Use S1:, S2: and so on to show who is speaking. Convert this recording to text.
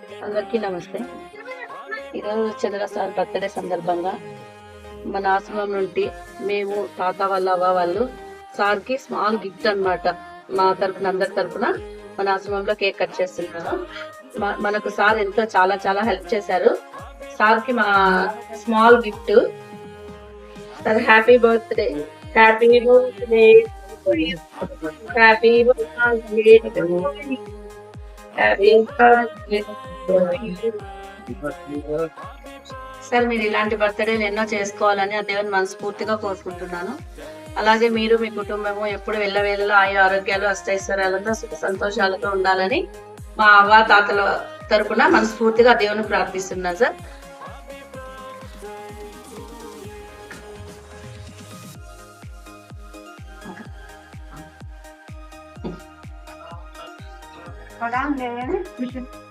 S1: అందరికీ నమస్తే. ఈరోజు చంద్ర సార్ బర్త్‌డే సందర్భంగా మన ఆశ్రమం నుండి మేము, తాత వాళ్ళ అవ్వ వాళ్ళు సార్‌కి స్మాల్ గిఫ్ట్ అన్నమాట. మా తరపున అందరి తరపున మన ఆశ్రమంలో కేక్ కట్ చేస్తున్నాను. మనకు సార్ ఎంతో చాలా చాలా హెల్ప్ చేశారు. సార్‌కి మా small gift. Sir happy birthday. Happy birthday to you. Happy birthday to you. Happy birthday to you. Sir మీరు ఇలాంటి బర్త్‌డేలు ఎన్నో చేసుకోవాలని ఆ దేవుని మనస్ఫూర్తిగా కోరుకుంటున్నాను. అలాగే మీరు మీ కుటుంబము ఎప్పుడు ఎల్లవేళలా ఆయు ఆరోగ్యాలు అష్టైశ్వర్యాలతో సుఖ సంతోషాలతో ఉండాలని మా అవ్వ తాతల తరపున మనస్ఫూర్తిగా ఆ దేవుని ప్రార్థిస్తున్నాను సార్.
S2: Madame,